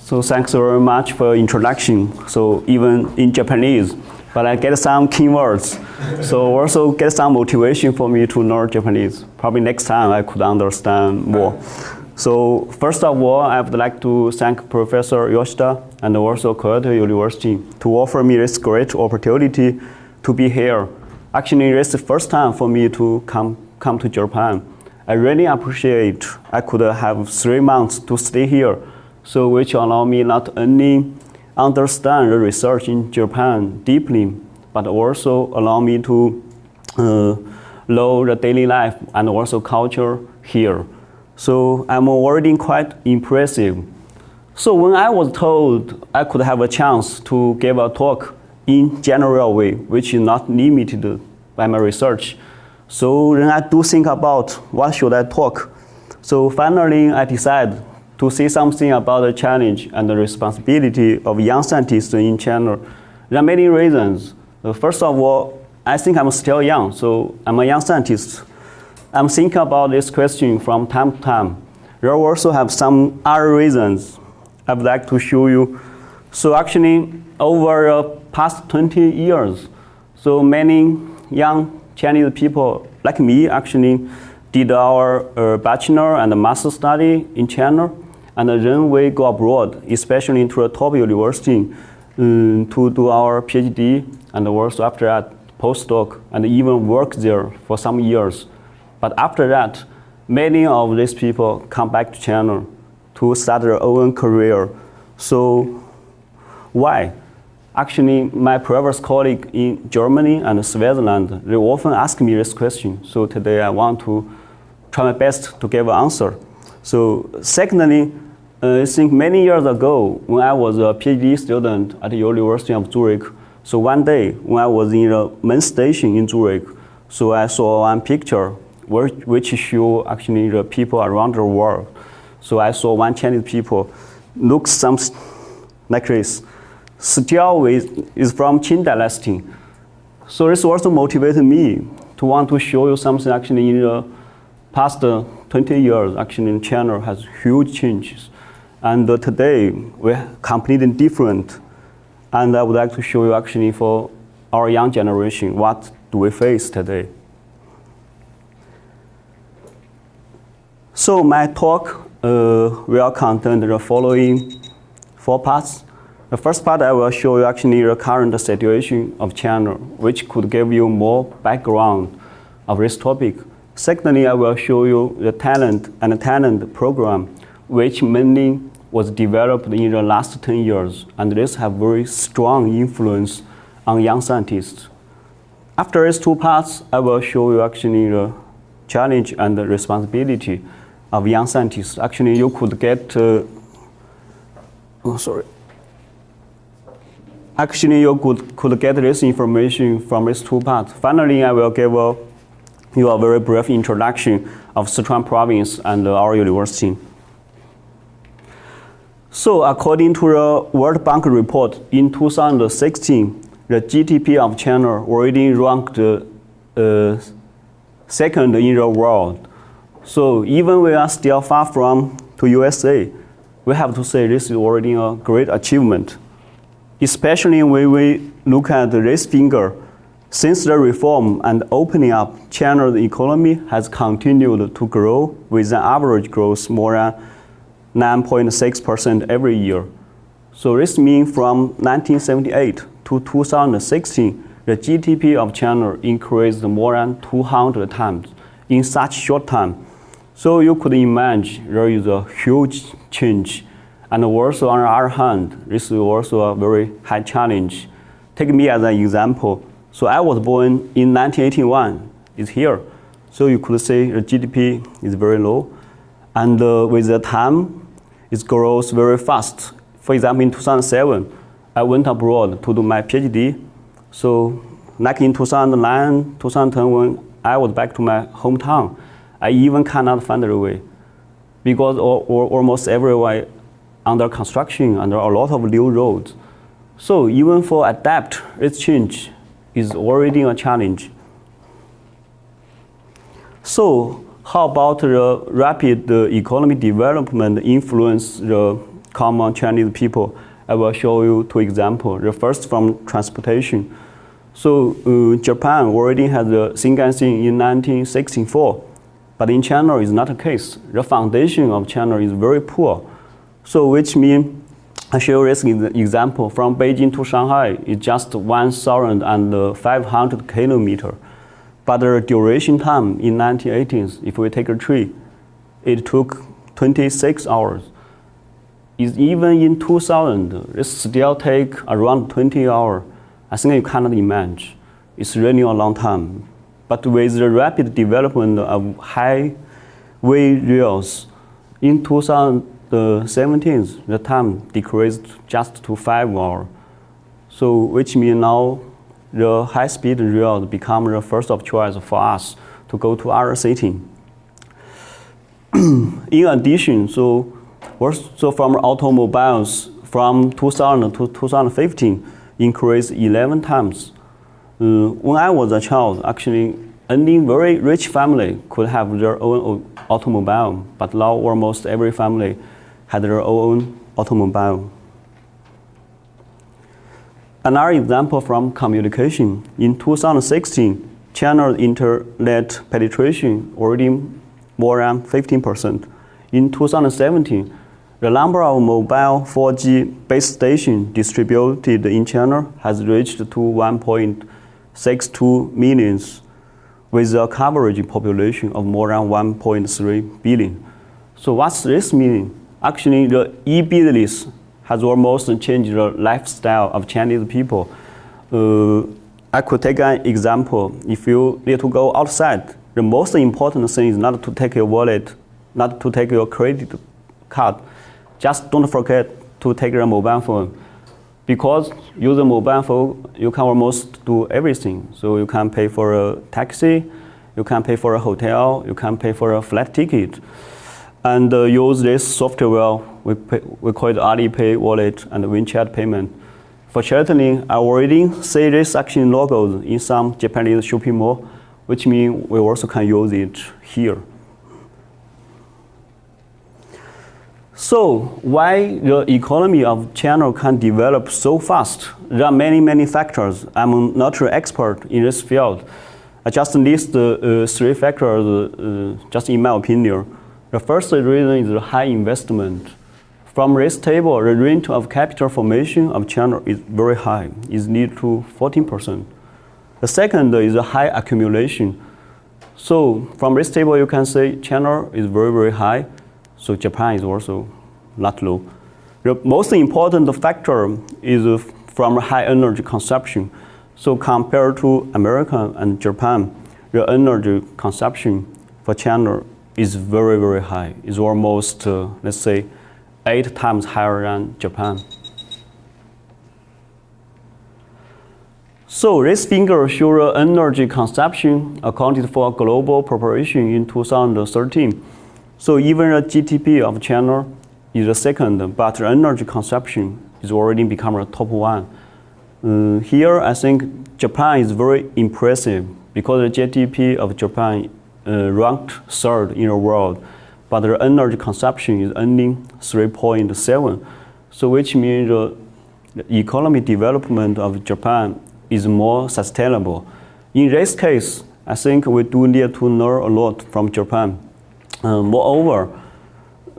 So thanks very much for your introduction. So even in Japanese, but I get some keywords. So also get some motivation for me to learn Japanese. Probably next time I could understand more. So first of all, I would like to thank Professor Yoshida and also Kyoto University to offer me this great opportunity to be here. Actually, it's the first time for me to come to Japan. I really appreciate I could have 3 months to stay here, so which allow me not only understand the research in Japan deeply, but also allow me to know the daily life and also culture here. So I'm already quite impressive. So when I was told I could have a chance to give a talk in general way, which is not limited by my research, so then I do think about what should I talk. So finally I decided to say something about the challenge and the responsibility of young scientists in China. There are many reasons. First of all, I think I'm still young, so I'm a young scientist. I'm thinking about this question from time to time. There also have some other reasons I would like to show you. So actually, over the past 20 years, so many young Chinese people like me actually did our bachelor and master study in China. And then we go abroad, especially into a top university, to do our PhD, and also after that, postdoc, and even work there for some years. But after that, many of these people come back to China to start their own career. So why? Actually, my previous colleague in Germany and Switzerland, they often ask me this question. So today I want to try my best to give an answer. So secondly, I think many years ago, when I was a PhD student at the University of Zurich, so one day when I was in the main station in Zurich, so I saw one picture which show actually the people around the world. So I saw one Chinese people look something like this. Still is from Qing dynasty. So this also motivated me to want to show you something actually in the past 20 years, actually China has huge changes. And today, we're completely different. And I would like to show you actually for our young generation, what do we face today. So my talk will contain the following 4 parts. The first part, I will show you actually the current situation of China, which could give you more background of this topic. Secondly, I will show you the talent program, which mainly was developed in the last 10 years, and this have very strong influence on young scientists. After these 2 parts, I will show you actually the challenge and the responsibility of young scientists. Actually, you could get, Actually, you could get this information from these 2 parts. Finally, I will give you a very brief introduction of Sichuan province and our university. So according to the World Bank report in 2016, the GDP of China already ranked second in the world. So even we are still far from to USA, we have to say this is already a great achievement. Especially when we look at this figure, since the reform and opening up, China's economy has continued to grow with an average growth more than 9.6% every year. So this means from 1978 to 2016, the GDP of China increased more than 200 times in such short time. So you could imagine there is a huge change. And also on the other hand, this is also a very high challenge. Take me as an example. So I was born in 1981, it's here. So you could say the GDP is very low. And with the time, it grows very fast. For example, in 2007, I went abroad to do my PhD. So like in 2009, 2010, when I was back to my hometown, I even cannot find a way because almost everywhere under construction, under a lot of new roads. So even for adapt, this change is already a challenge. So how about the rapid economic development influence the common Chinese people. I will show you two examples. The first from transportation. So Japan already had the Shinkansen in 1964, but in China it's not the case. The foundation of China is very poor. So which means, I show this example from Beijing to Shanghai is just 1,500 kilometers. But the duration time in 1980s, if we take a tree, it took 26 hours. Even in 2000, it still take around 20 hours. I think you cannot imagine. It's really a long time. But with the rapid development of highway rails, in 2017, the time decreased just to 5 hours. So which means now the high-speed rail become the first of choice for us to go to other city. In addition, so from automobiles from 2000 to 2015 increased 11 times. When I was a child, actually, only very rich family could have their own automobile, but now almost every family had their own automobile. Another example from communication. In 2016, China's internet penetration already more than 15%. In 2017, the number of mobile 4G base stations distributed in China has reached to 1.62 million, with a coverage population of more than 1.3 billion. So what's this meaning? Actually, the e-business has almost changed the lifestyle of Chinese people. I could take an example. If you need to go outside, the most important thing is not to take your wallet, not to take your credit card. Just don't forget to take your mobile phone. Because using mobile phone, you can almost do everything. So you can pay for a taxi, you can pay for a hotel, you can pay for a flight ticket. And use this software, we call it Alipay wallet and WeChat payment. Fortunately, I already see this action logos in some Japanese shopping mall, which means we also can use it here. So why the economy of China can develop so fast? There are many factors. I'm not an expert in this field. I just list three factors, just in my opinion. The first reason is the high investment. From this table, the rate of capital formation of China is very high. It's near to 14%. The second is the high accumulation. So from this table, you can say China is very high. So Japan is also not low. The most important factor is from high energy consumption. So compared to America and Japan, the energy consumption for China is very high. It's almost, let's say, 8 times higher than Japan. So this figure shows the energy consumption accounted for global population in 2013. So even the GDP of China is the second, but the energy consumption is already become the top one. Here, I think Japan is very impressive because the GDP of Japan ranked third in the world, but the energy consumption is only 3.7. So which means the economic development of Japan is more sustainable. In this case, I think we do need to learn a lot from Japan. Moreover,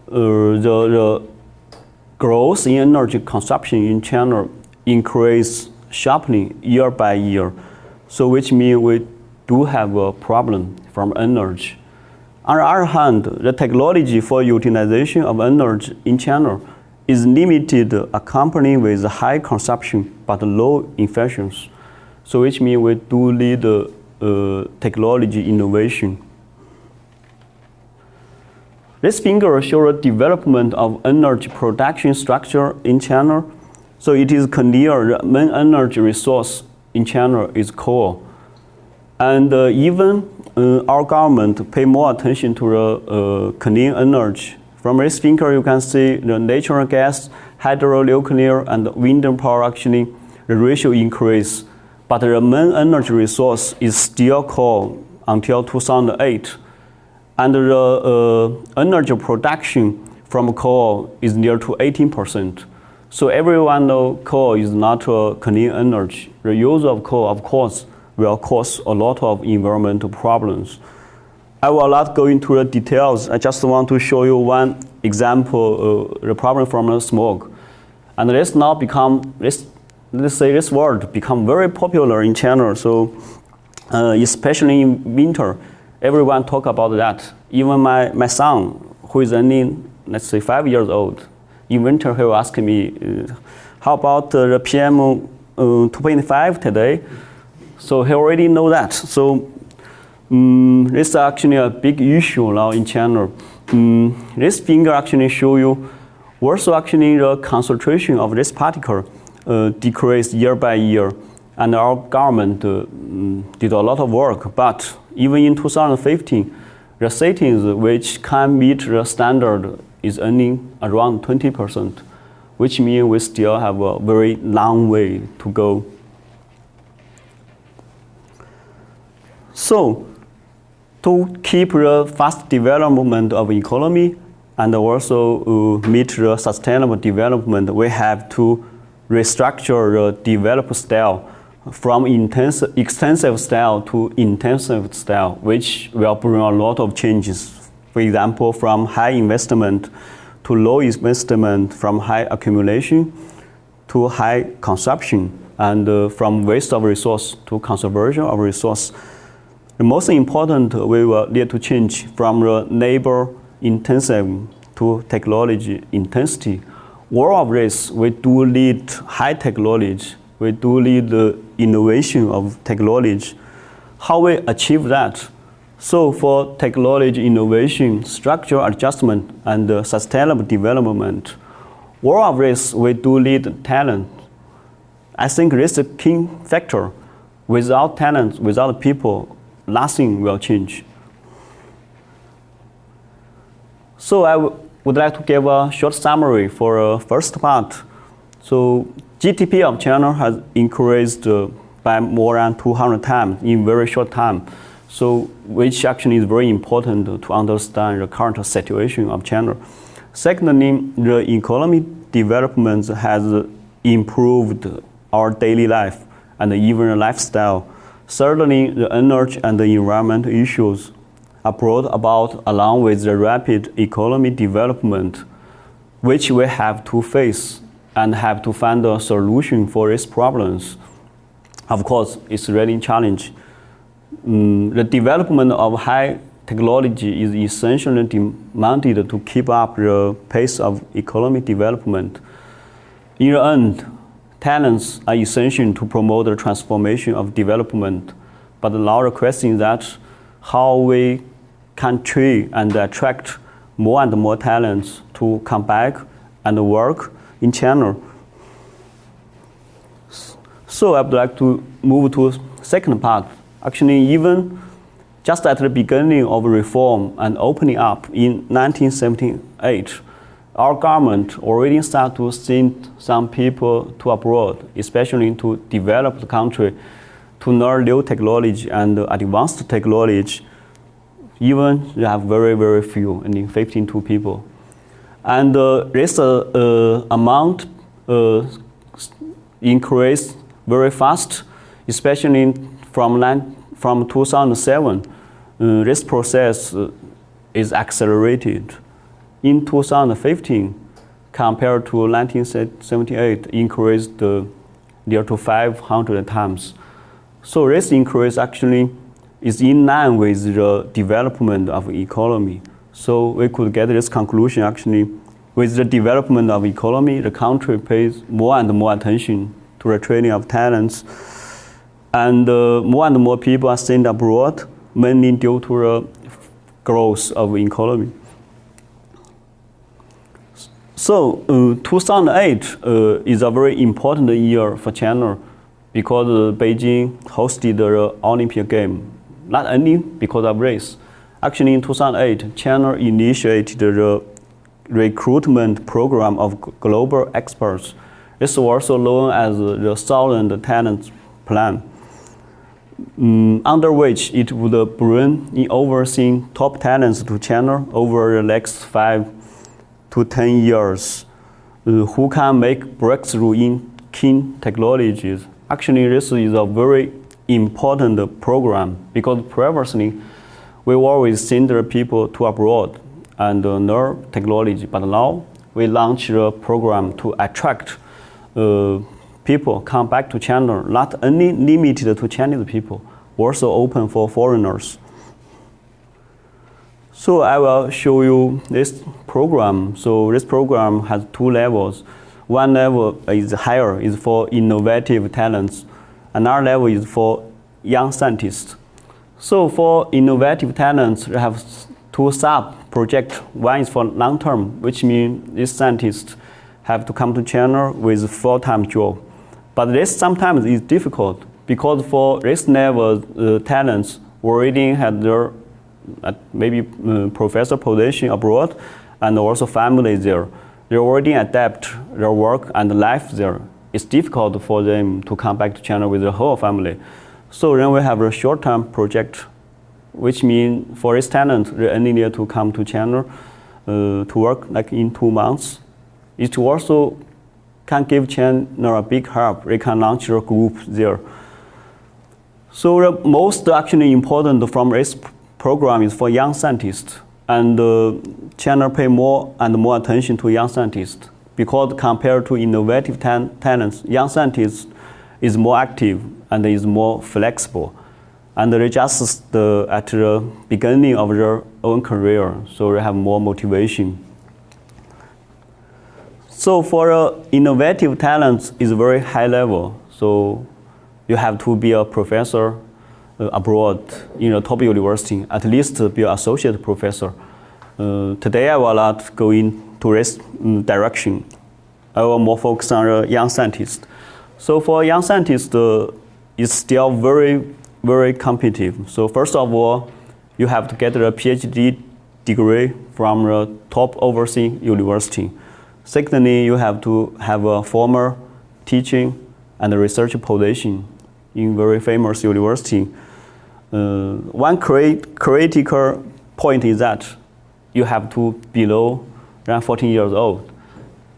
the growth in energy consumption in China increased sharply year by year. So which means we do have a problem from energy. On the other hand, the technology for utilization of energy in China is limited, accompanied with high consumption but low efficiency. So which means we do need technology innovation. This figure shows the development of energy production structure in China. So it is clear the main energy resource in China is coal. And even our government pay more attention to the clean energy. From this figure, you can see the natural gas, hydronuclear, and wind power actually, the ratio increase. But the main energy resource is still coal until 2008. And the energy production from coal is near to 18%. So everyone knows coal is not a clean energy. The use of coal, of course, will cause a lot of environmental problems. I will not go into the details. I just want to show you one example, the problem from the smoke. And this now become, let's say this word become very popular in China. So especially in winter, everyone talk about that. Even my son, who is only, let's say 5 years old, in winter he will ask me, how about the PM 2.5 today? So he already know that. So this is actually a big issue now in China. This figure actually show you also actually the concentration of this particle decreased year by year. And our government did a lot of work, but even in 2015, the cities which can meet the standard is only around 20%, which means we still have a very long way to go. So, to keep the fast development of economy and also meet the sustainable development, we have to restructure the developed style from extensive style to intensive style, which will bring a lot of changes. For example, from high investment to low investment, from high accumulation to high consumption, and from waste of resource to conservation of resource. The most important, we will need to change from the labor intensive to technology intensity. All of this, we do need high technology. We do need the innovation of technology. How we achieve that? So for technology innovation, structural adjustment, and sustainable development, all of this, we do need talent. I think this is a key factor. Without talent, without people, nothing will change. So I would like to give a short summary for the first part. So GDP of China has increased by more than 200 times in very short time. So which actually is very important to understand the current situation of China. Secondly, the economic development has improved our daily life and even the lifestyle. Thirdly, the energy and the environment issues are brought about along with the rapid economic development, which we have to face and have to find a solution for these problems. Of course, it's really a challenge. The development of high technology is essentially demanded to keep up the pace of economic development. In the end, talents are essential to promote the transformation of development. But now the question is that how we can train and attract more and more talents to come back and work in China. So I would like to move to second part. Actually, even just at the beginning of reform and opening up in 1978, our government already started to send some people to abroad, especially to developed country, to learn new technology and advanced technology. Even they have very, very few, only 52 people. And this amount increased very fast, especially from 2007. This process is accelerated. In 2015, compared to 1978, increased near to 500 times. So this increase actually is in line with the development of economy. So we could get this conclusion actually, with the development of economy, the country pays more and more attention to the training of talents. And more and more people are sent abroad, mainly due to the growth of economy. So 2008 is a very important year for China because Beijing hosted the Olympic Game. Not only because of race. Actually in 2008, China initiated the recruitment program of global experts. This is also known as the 1,000 Talents Plan, under which it would bring in overseeing top talents to China over the next 5 to 10 years, who can make breakthrough in key technologies. Actually, this is a very important program because previously we always send the people to abroad and learn technology, but now we launch a program to attract people come back to China, not only limited to Chinese people, also open for foreigners. So I will show you this program. So this program has two levels. One level is higher, is for innovative talents. Another level is for young scientists. So for innovative talents, we have two sub-projects. One is for long-term, which means these scientists have to come to China with a full-time job. But this sometimes is difficult because for this level, talents already had their maybe professor position abroad and also family there. They already adapt their work and life there. It's difficult for them to come back to China with their whole family. So then we have a short-term project, which means for this talent, they only need to come to China to work like in 2 months. It also can give China a big help. They can launch a group there. So the most actually important from this program is for young scientists. And China pay more and more attention to young scientists because compared to innovative talents, young scientists is more active and is more flexible. And they just at the beginning of their own career, so they have more motivation. So for innovative talents is very high level. So you have to be a professor abroad in a top university, at least be an associate professor. Today I will not go into this direction. I will more focus on young scientists. So for young scientists, it's still very, very competitive. So first of all, you have to get a PhD degree from a top overseas university. Secondly, you have to have a former teaching and research position in very famous university. One critical point is that you have to be below than 14 years old.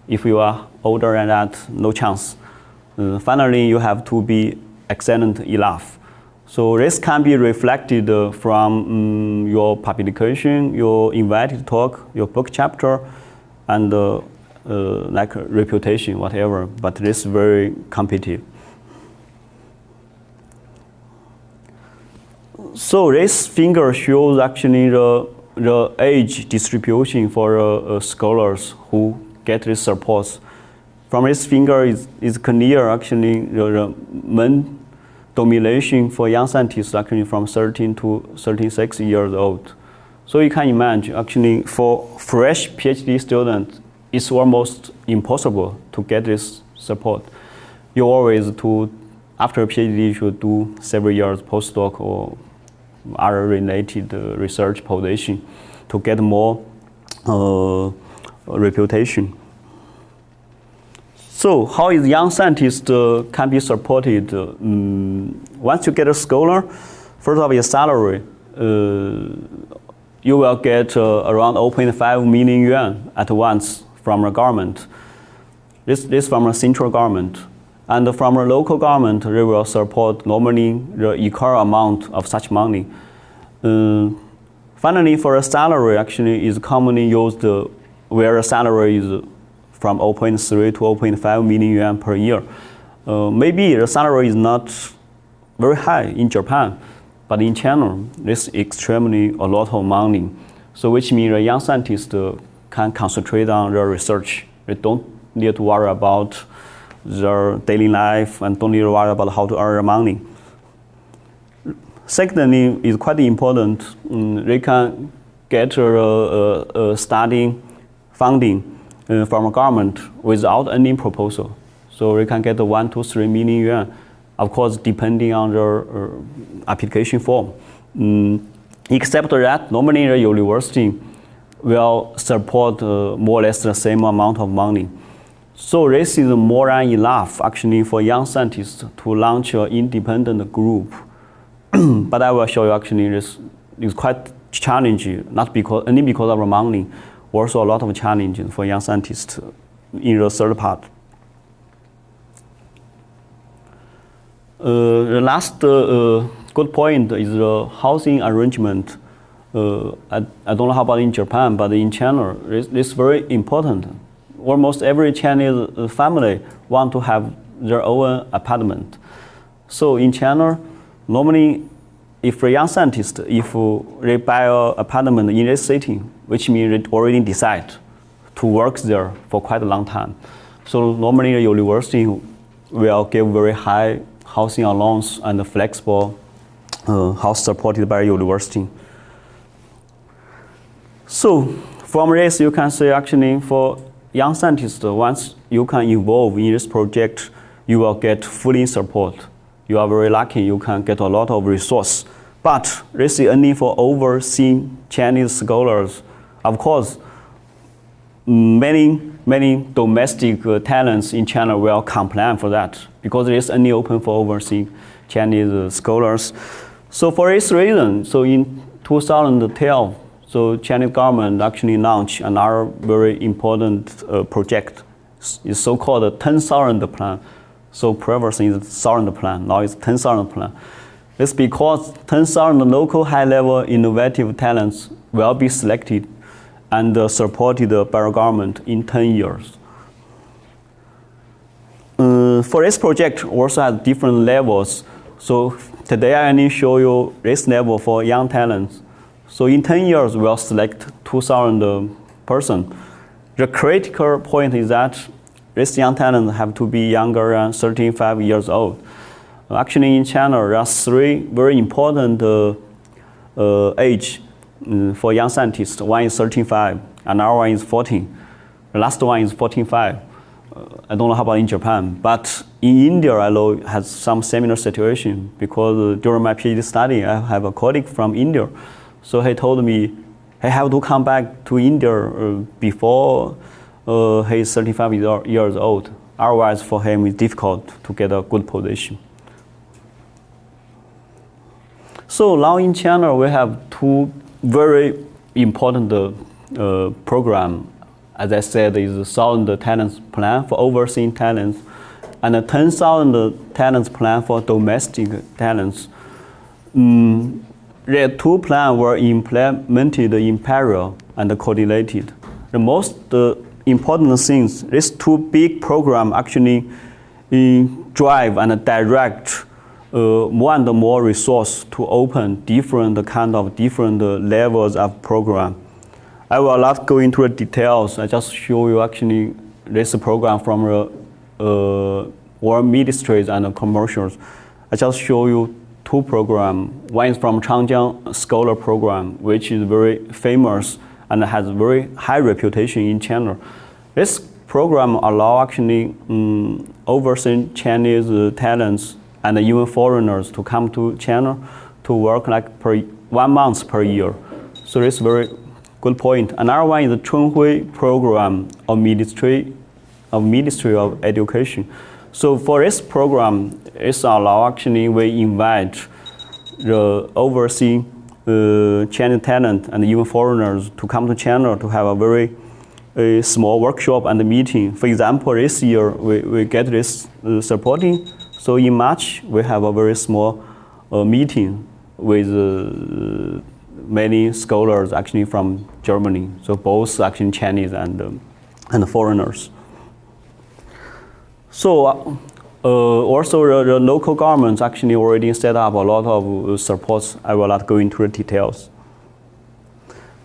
If you are older than that, no chance. Finally, you have to be excellent enough. So this can be reflected from your publication, your invited talk, your book chapter, and like reputation, whatever. But this is very competitive. So this figure shows actually the age distribution for scholars who get this support. From this figure is clear actually the main domination for young scientists actually from 13 to 36 years old. So you can imagine actually for fresh PhD students, it's almost impossible to get this support. You always after a PhD you should do several years postdoc or other related research position to get more reputation. So how is young scientist can be supported? Once you get a scholar, first of all, your salary, you will get around 0.5 million yuan at once from the government. This from a central government. And from a local government, they will support normally the equal amount of such money. Finally, for a salary, actually is commonly used where the salary is from 0.3 to 0.5 million yuan per year. Maybe the salary is not very high in Japan, but in China, this is extremely a lot of money. So which means a young scientist can concentrate on their research. They don't need to worry about their daily life and don't need to worry about how to earn money. Secondly, it's quite important, they can get study funding from a government without any proposal. So they can get 1 to 3 million yuan, of course, depending on their application form. Except that, normally the university will support more or less the same amount of money. So this is more than enough actually for young scientists to launch an independent group. But I will show you actually this is quite challenging, not only because of the money, also a lot of challenges for young scientists in the third part. The last good point is the housing arrangement. I don't know how about in Japan, but in China, it's very important. Almost every Chinese family want to have their own apartment. So in China, normally, if a young scientist, if they buy an apartment in a city, which means they already decide to work there for quite a long time. So normally the university will give very high housing allowance and flexible house supported by university. So from this, you can say actually for young scientists, once you can involve in this project, you will get fully support. You are very lucky, you can get a lot of resource. But this is only for overseas Chinese scholars. Of course, many domestic talents in China will complain for that because it is only open for overseas Chinese scholars. So for this reason, so in 2012, so Chinese government actually launched another very important project. It's so-called the 10,000 plan. So previously it's 1,000 plan, now it's 10,000 plan. It's because 10,000 local high-level innovative talents will be selected and supported by the government in 10 years. For this project, also has different levels. So today I only show you this level for young talents. So in 10 years, we'll select 2,000 persons. The critical point is that these young talents have to be younger than 35 years old. Actually, in China, there are three very important age for young scientists. One is 35, another one is 14. The last one is 45. I don't know how about in Japan, but in India, I know has some similar situation because during my PhD study, I have a colleague from India. So he told me he have to come back to India before he is 35 years old. Otherwise, for him, it's difficult to get a good position. So now in China, we have two very important programs. As I said, is the 1,000 talents plan for overseas talents and a 10,000 talents plan for domestic talents. The two plans were implemented in parallel and coordinated. The most important things, these two big programs actually drive and direct more and more resource to open different levels of program. I will not go into the details. I just show you actually this program from world ministries and commercials. I just show you two programs. One is from Changjiang Scholar Program, which is very famous and has very high reputation in China. This program allows actually overseas Chinese talents and even foreigners to come to China to work like 1 month per year. So it's very good point. Another one is the Chunhui program of Ministry of Education. So for this program, it's allow actually we invite the overseas Chinese talent and even foreigners to come to China to have a very small workshop and meeting. For example, this year we get this supporting. So in March, we have a very small meeting with many scholars actually from Germany. So both actually Chinese and foreigners. So also the local governments actually already set up a lot of supports. I will not go into the details.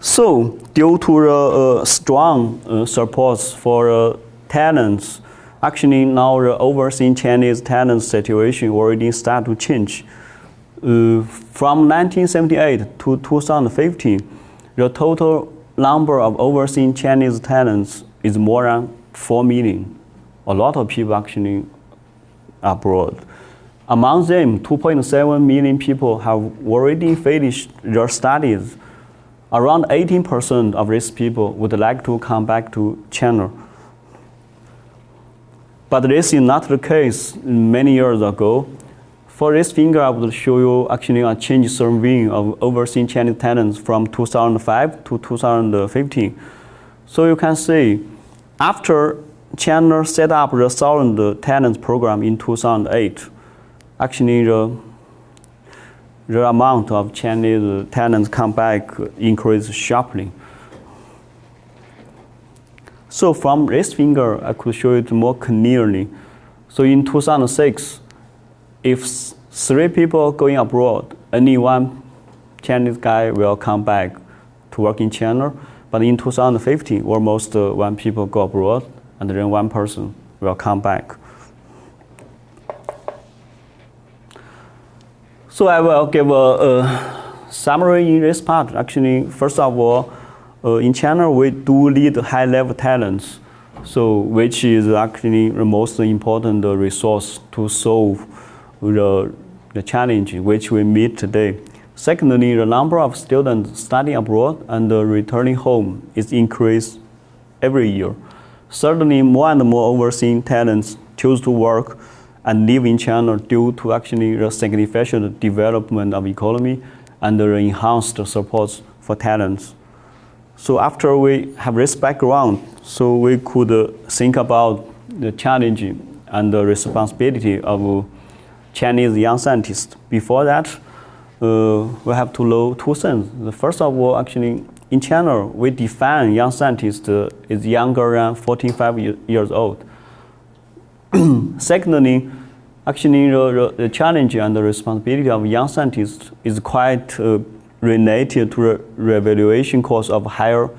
So due to the strong supports for talents, actually now the overseas Chinese talent situation already start to change. From 1978 to 2015, the total number of overseas Chinese talents is more than 4 million. A lot of people actually abroad. Among them, 2.7 million people have already finished their studies. Around 18% of these people would like to come back to China. But this is not the case many years ago. For this figure, I will show you actually a change survey of overseas Chinese talents from 2005 to 2015. So you can see, after China set up the Thousand Talents program in 2008, actually the amount of Chinese talents come back increased sharply. So from this figure, I could show it more clearly. So in 2006, if 3 people going abroad, only 1 Chinese guy will come back to work in China. But in 2015, almost 1 people go abroad, and then 1 person will come back. So I will give a summary in this part. Actually, first of all, in China, we do lead high-level talents, so which is actually the most important resource to solve the challenge which we meet today. Secondly, the number of students studying abroad and returning home is increased every year. Thirdly, more and more overseas talents choose to work and live in China due to actually the significant development of economy and the enhanced support for talents. So after we have this background, so we could think about the challenge and the responsibility of Chinese young scientists. Before that, we have to know 2 things. The first of all, actually, in China, we define young scientist is younger than 45 years old. Secondly, actually, the challenge and the responsibility of young scientists is quite related to the evaluation course of higher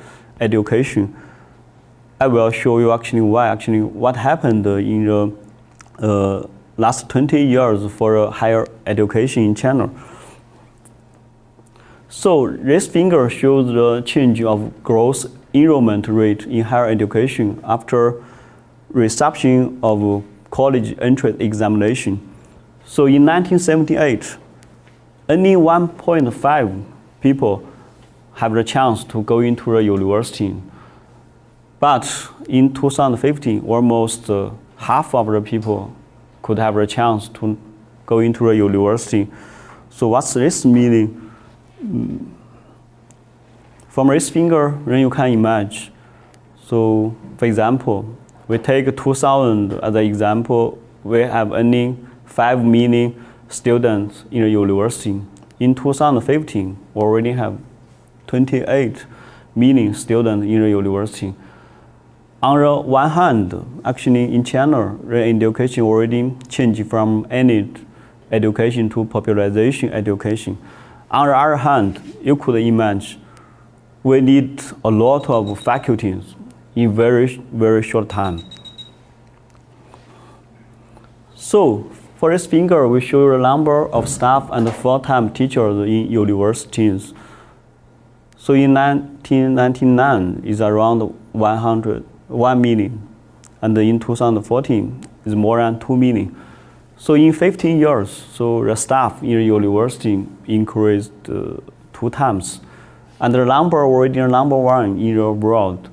education. I will show you actually why. Actually, what happened in the last 20 years for higher education in China. So this figure shows the change of gross enrollment rate in higher education after reception of college entrance examination. So in 1978, only 1.5 people have the chance to go into a university. But in 2015, almost half of the people could have a chance to go into a university. So what's this meaning? From this figure, then you can imagine. So for example, we take 2000 as an example. We have only 5 million students in a university. In 2015, we already have 28 million students in a university. On the one hand, actually in China, the education already changed from any education to popularization education. On the other hand, you could imagine we need a lot of faculties in very, very short time. So for this figure, we show the number of staff and full-time teachers in universities. So in 1999 is around 1 million, and in 2014 is more than 2 million. So in 15 years, so the staff in the university increased 2 times, and the number already number 1 in the world.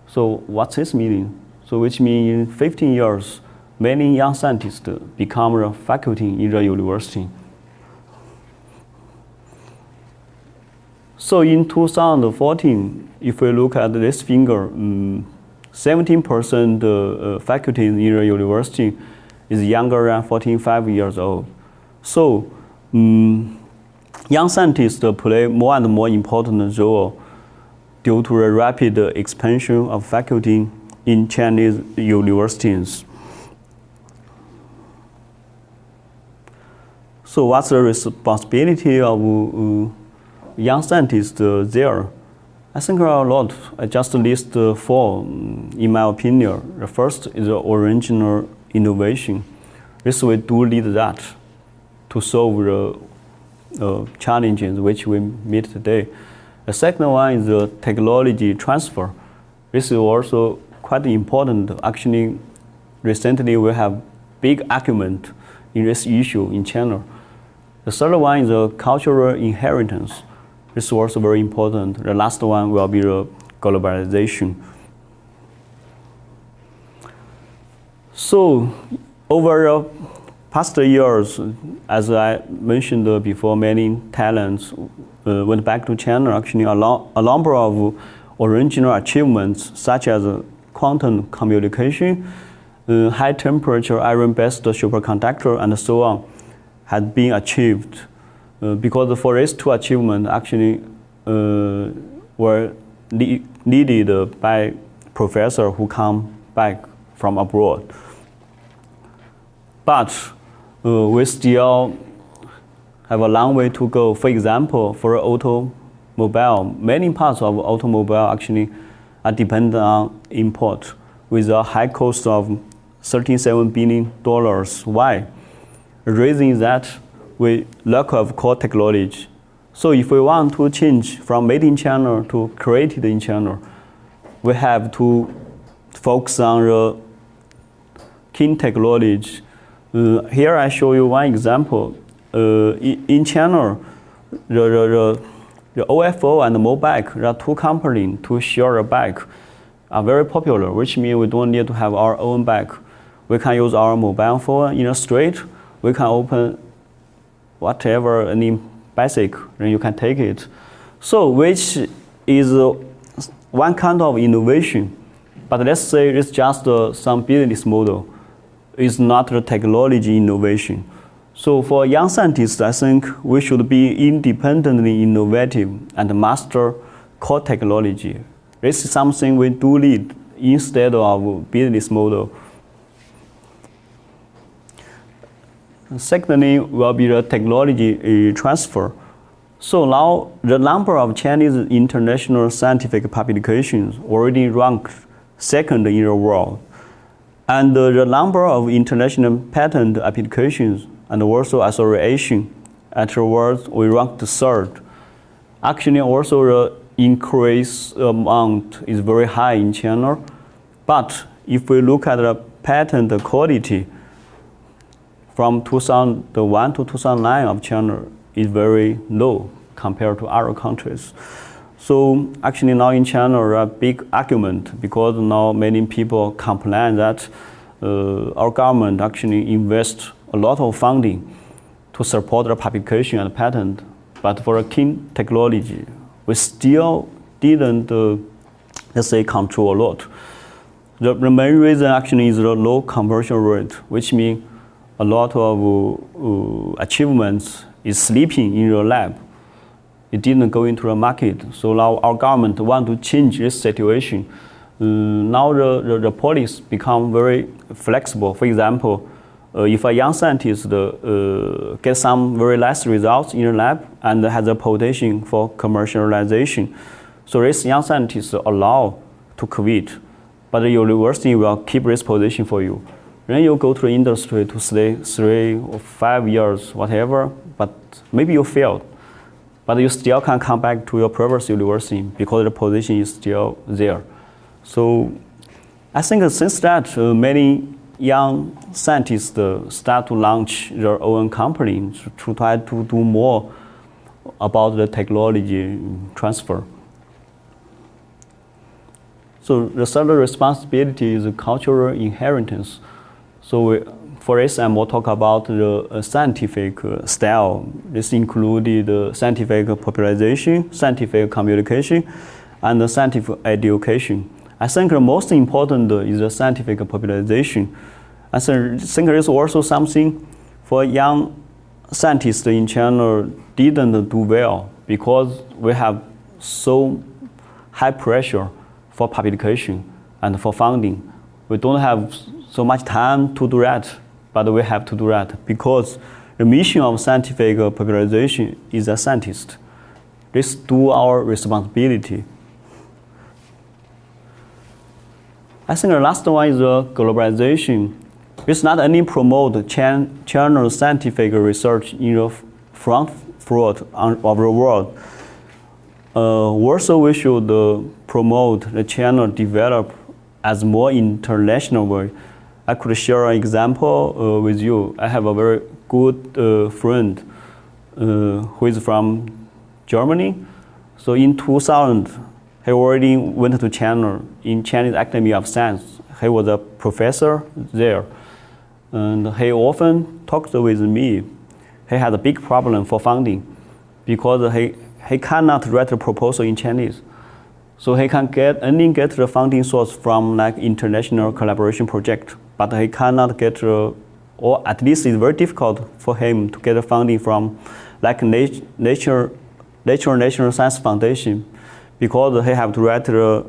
So what's this meaning? So which means in 15 years, many young scientists become a faculty in the university. So in 2014, if we look at this figure, 17% faculty in the university is younger than 45 years old. So young scientists play more and more important role due to the rapid expansion of faculty in Chinese universities. So what's the responsibility of young scientists there? I think there are a lot. I just list 4 in my opinion. The first is the original innovation. This we do lead that to solve the challenges which we meet today. The second one is the technology transfer. This is also quite important. Actually, recently we have big argument in this issue in China. The third one is the cultural inheritance. This is also very important. The last one will be the globalization. So over the past years, as I mentioned before, many talents went back to China. Actually, a number of original achievements such as quantum communication, high temperature iron-based superconductor, and so on, had been achieved. Because for these two achievements actually were needed by professors who come back from abroad. But we still have a long way to go. For example, for automobile, many parts of automobile actually are dependent on import with a high cost of $37 billion. Why? The reason is that we lack of core technology. So if we want to change from made in China to created in China, we have to focus on the key technology. Here I show you one example. In China, the OFO and the Mobike, there are two companies to share a bike, are very popular, which means we don't need to have our own bike. We can use our mobile phone in the street. We can open whatever, any bicycle, then you can take it. So which is one kind of innovation. But let's say it's just some business model. It's not the technology innovation. So for young scientists, I think we should be independently innovative and master core technology. This is something we do need instead of business model. Secondly, will be the technology transfer. So now the number of Chinese international scientific publications already ranked second in the world. And the number of international patent applications and also association at the world, we ranked third. Actually, also the increase amount is very high in China. But if we look at the patent quality from 2001 to 2009 of China is very low compared to other countries. So actually now in China, there are big argument because now many people complain that our government actually invests a lot of funding to support the publication and patent. But for the key technology, we still didn't, let's say, control a lot. The main reason actually is the low conversion rate, which means a lot of achievements is sleeping in the lab. It didn't go into the market. So now our government want to change this situation. Now the policy become very flexible. For example, if a young scientist gets some very nice results in the lab and has a potential for commercialization, so this young scientist allowed to quit, but the university will keep this position for you. Then you go to the industry to stay 3 or 5 years, whatever, but maybe you failed. But you still can come back to your previous university because the position is still there. So I think since that, many young scientists start to launch their own company to try to do more about the technology transfer. So the third responsibility is cultural inheritance. So for this, I'm more talk about the scientific style. This included scientific popularization, scientific communication, and the scientific education. I think the most important is the scientific popularization. I think there is also something for young scientists in China didn't do well because we have so high pressure for publication and for funding. We don't have so much time to do that, but we have to do that because the mission of scientific popularization is a scientist. Let's do our responsibility. I think the last one is globalization. It's not only promote China's scientific research in the front foot of the world. Also, we should promote the China develop as more international way. I could share an example with you. I have a very good friend who is from Germany. So in 2000, he already went to China in Chinese Academy of Science. He was a professor there. And he often talked with me. He had a big problem for funding because he cannot write a proposal in Chinese. So he can only get the funding source from like international collaboration project, but he cannot get, or at least it's very difficult for him to get the funding from like National Science Foundation, because he have to write the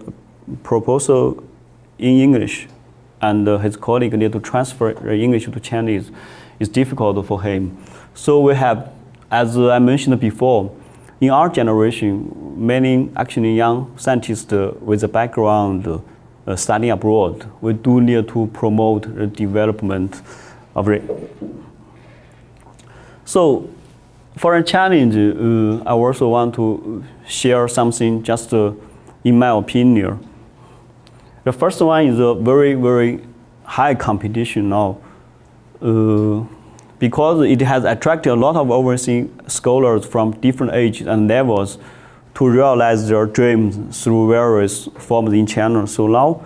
proposal in English, and his colleague need to transfer the English to Chinese. It's difficult for him. So we have, as I mentioned before, in our generation, many actually young scientists with a background studying abroad, we do need to promote the development of it. So for a challenge, I also want to share something just in my opinion. The first one is a very, very high competition now. Because it has attracted a lot of overseas scholars from different ages and levels to realize their dreams through various forms in China. So now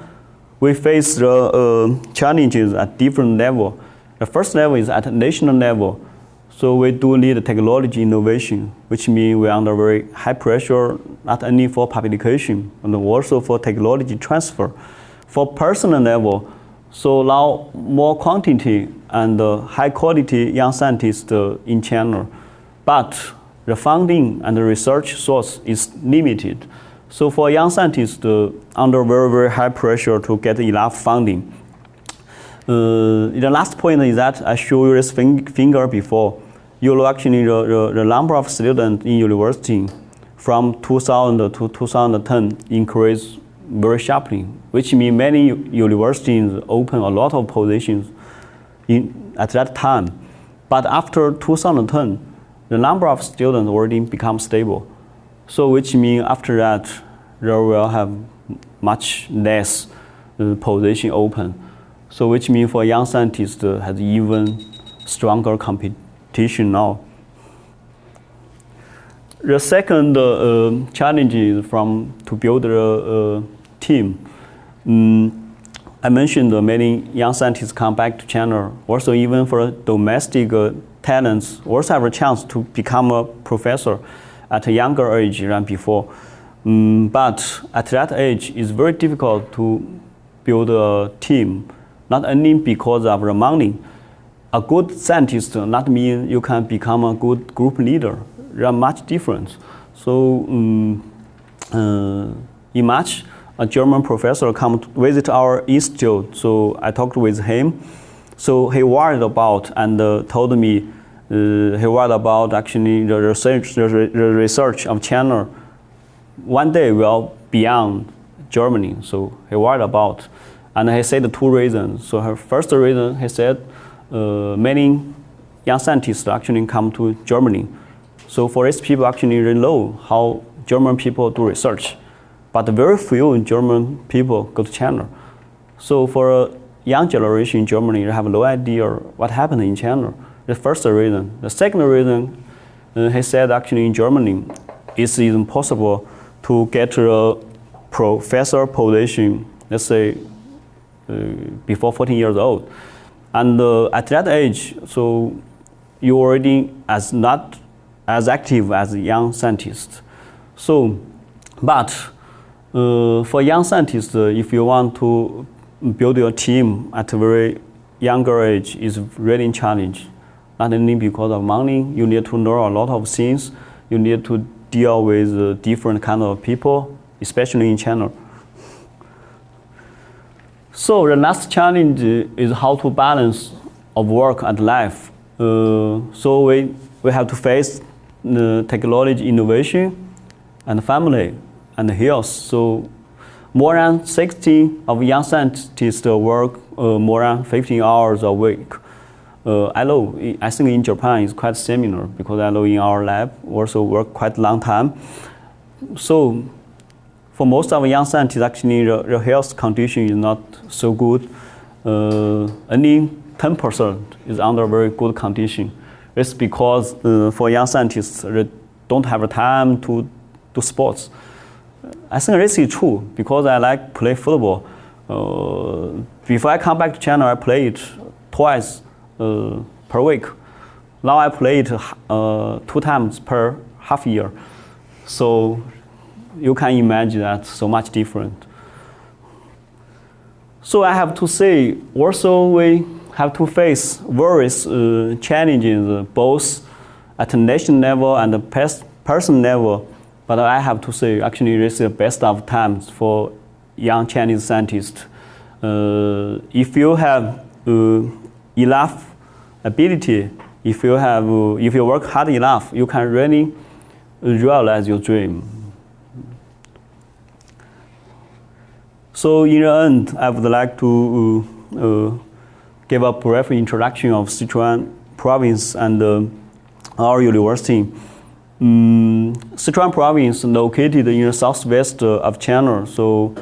we face the challenges at different levels. The first level is at national level. So we do need technology innovation, which means we're under very high pressure, not only for publication, and also for technology transfer. For personal level, so now more quantity and high quality young scientists in China, but the funding and the research source is limited. So for young scientists under very, very high pressure to get enough funding. The last point is that I show you this finger before. You look actually the number of students in university from 2000 to 2010 increased very sharply, which means many universities open a lot of positions at that time. But after 2010, the number of students already become stable. So which means after that, there will have much less position open. So which means for young scientists has even stronger competition now. The second challenge is to build a team. I mentioned many young scientists come back to China. Also, even for domestic talents, also have a chance to become a professor at a younger age than before. But at that age, it's very difficult to build a team, not only because of the money. A good scientist not mean you can become a good group leader. There are much difference. So in March, a German professor come to visit our institute. So I talked with him. So he worried about and told me he worried about actually the research of China one day will beyond Germany. So he worried about, and he said two reasons. So her first reason, he said many young scientists actually come to Germany. So for these people actually really know how German people do research. But very few German people go to China. So for a young generation in Germany, they have no idea what happened in China. The first reason. The second reason, he said actually in Germany, it's impossible to get a professor position, let's say, before 14 years old. And at that age, so you already not as active as a young scientist. So, but for young scientists, if you want to build your team at a very younger age, is really a challenge. Not only because of money, you need to know a lot of things. You need to deal with different kind of people, especially in China. So the last challenge is how to balance of work and life. So we have to face the technology innovation and family and health. So more than 60 of young scientists work more than 15 hours a week. I think in Japan it's quite similar, because I know in our lab also work quite a long time. So for most of young scientists, actually the health condition is not so good. Only 10% is under very good condition. It's because for young scientists, they don't have the time to do sports. I think this is true, because I like play football. Before I come back to China, I played twice per week. Now I play it 2 times per half year. So you can imagine that so much different. So I have to say, also we have to face various challenges, both at the national level and the person level. But I have to say, actually, this is the best of times for young Chinese scientists. If you have enough ability, if you work hard enough, you can really realize your dream. So in the end, I would like to give a brief introduction of Sichuan province and our university. Sichuan province located in the southwest of China, so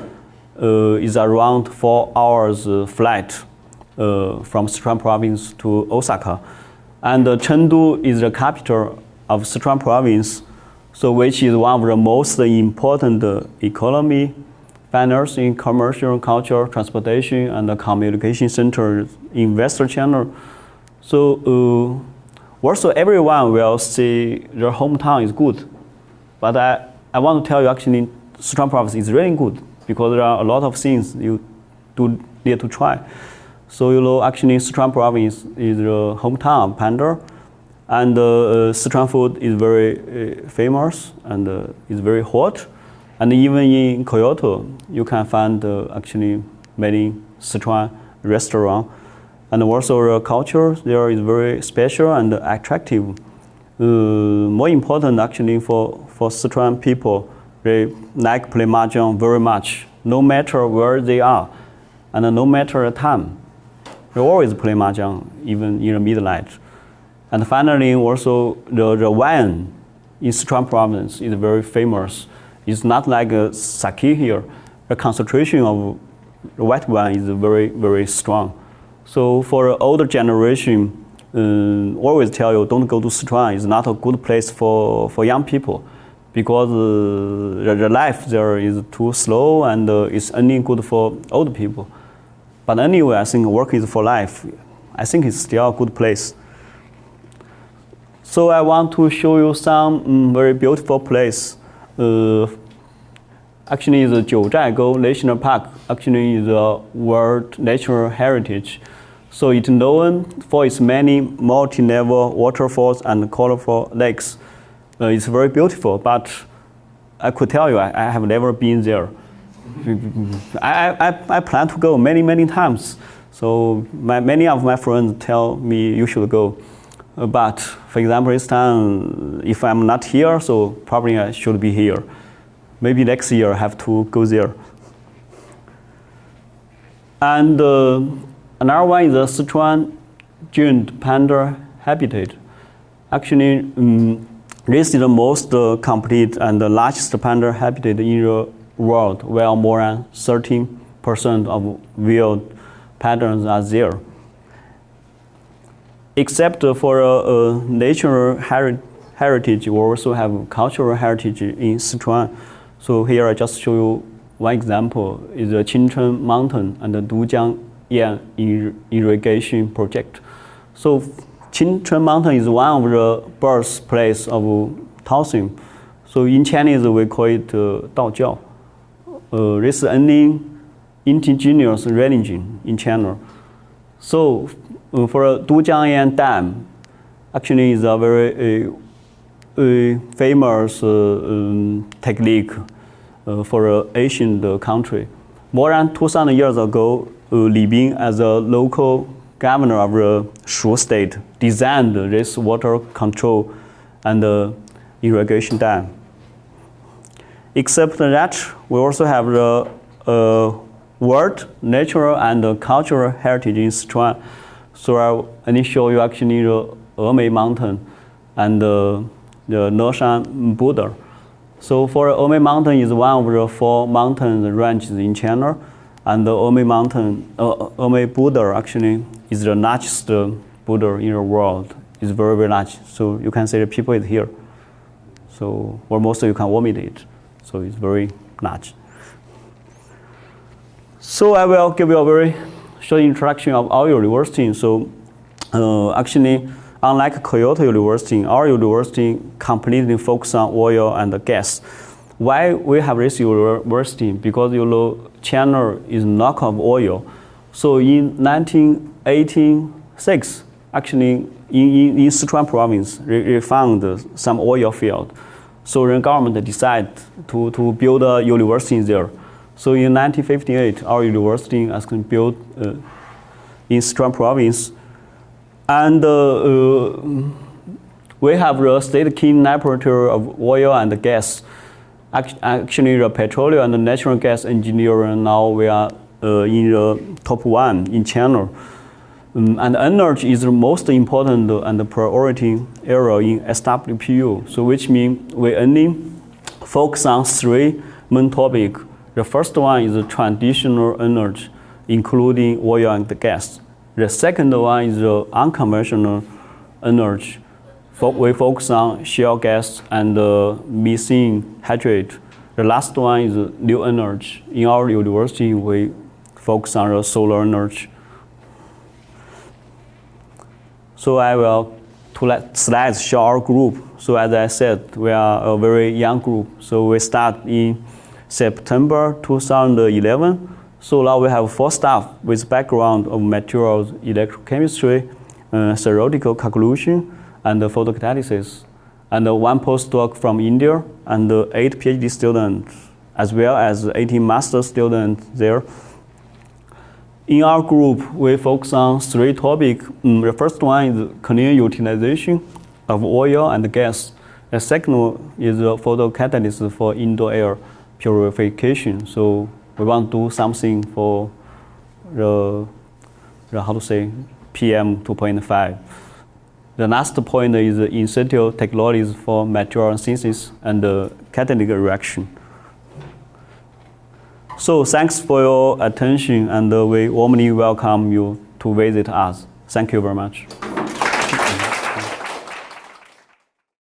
is around 4 hours flight from Sichuan province to Osaka. And Chengdu is the capital of Sichuan province, so which is one of the most important economy, financing, commercial, culture, transportation, and communication centers in Western China. So also everyone will say their hometown is good, but I want to tell you actually Sichuan province is really good because there are a lot of things you do need to try. So you know actually Sichuan province is the hometown of panda, and Sichuan food is very famous and is very hot. And even in Kyoto, you can find actually many Sichuan restaurants. And also the culture there is very special and attractive. More important actually for Sichuan people, they like play mahjong very much, no matter where they are, and no matter the time. They always play mahjong, even in the midnight. And finally, also the wine in Sichuan province is very famous. It's not like a sake here. The concentration of white wine is very, very strong. So for the older generation, always tell you don't go to Sichuan. It's not a good place for young people because the life there is too slow and it's only good for old people. But anyway, I think work is for life. I think it's still a good place. So I want to show you some very beautiful place. Actually, the Jiuzhaigou National Park actually is a World Natural Heritage. So it's known for its many multi-level waterfalls and colorful lakes. It's very beautiful, but I could tell you I have never been there. I plan to go many times. So many of my friends tell me you should go. But for example, this time, if I'm not here, so probably I should be here. Maybe next year I have to go there. And another one is the Sichuan giant panda habitat. Actually, this is the most complete and the largest panda habitat in the world, where more than 13% of wild pandas are there. Except for natural heritage, we also have cultural heritage in Sichuan. So here I just show you one example, is the Qingcheng Mountain and the Dujiangyan irrigation project. So Qingcheng Mountain is one of the birthplace of Taoism. So in Chinese we call it Daojiao. This is only indigenous religion in China. So for Dujiangyan Dam, actually is a very famous technique for an Asian country. More than 2,000 years ago, Li Bing, as a local governor of the Shu state, designed this water control and irrigation dam. Except that, we also have the world natural and cultural heritage in Sichuan. So I only show you actually the Emei Mountain and the Neshan Border. So for Emei Mountain is one of the 4 mountain ranges in China, and the Emei Border actually is the largest border in the world. It's very, very large. So you can see the people is here. So almost you can vomit it. So it's very large. So I will give you a very short introduction of our university. So actually, unlike Kyoto University, our university completely focuses on oil and gas. why we have this university? Because China is knockoff oil. So in 1986, actually in Sichuan province, they found some oil field. So the government decided to build a university there. So in 1958, our university has been built in Sichuan province. And we have the state key laboratory of oil and gas. Actually, the petroleum and the natural gas engineering, now we are in the top 1 in China. And energy is the most important and priority area in SWPU. So which means we only focus on 3 main topics. The first one is traditional energy, including oil and gas. The second one is unconventional energy. We focus on shale gas and methane hydrate. The last one is new energy. In our university, we focus on the solar energy. So I will, two slides show our group. So as I said, we are a very young group. So we start in September 2011. So now we have 4 staff with background of materials, electrochemistry, theoretical calculation, and photocatalysis. And 1 postdoc from India, and 8 PhD students, as well as 18 master students there. In our group, we focus on 3 topics. The first one is clean utilization of oil and gas. The second one is photocatalysis for indoor air purification. So we want to do something for the PM 2.5. The last point is in situ technologies for material synthesis and catalytic reaction. So thanks for your attention, and we warmly welcome you to visit us. Thank you very much.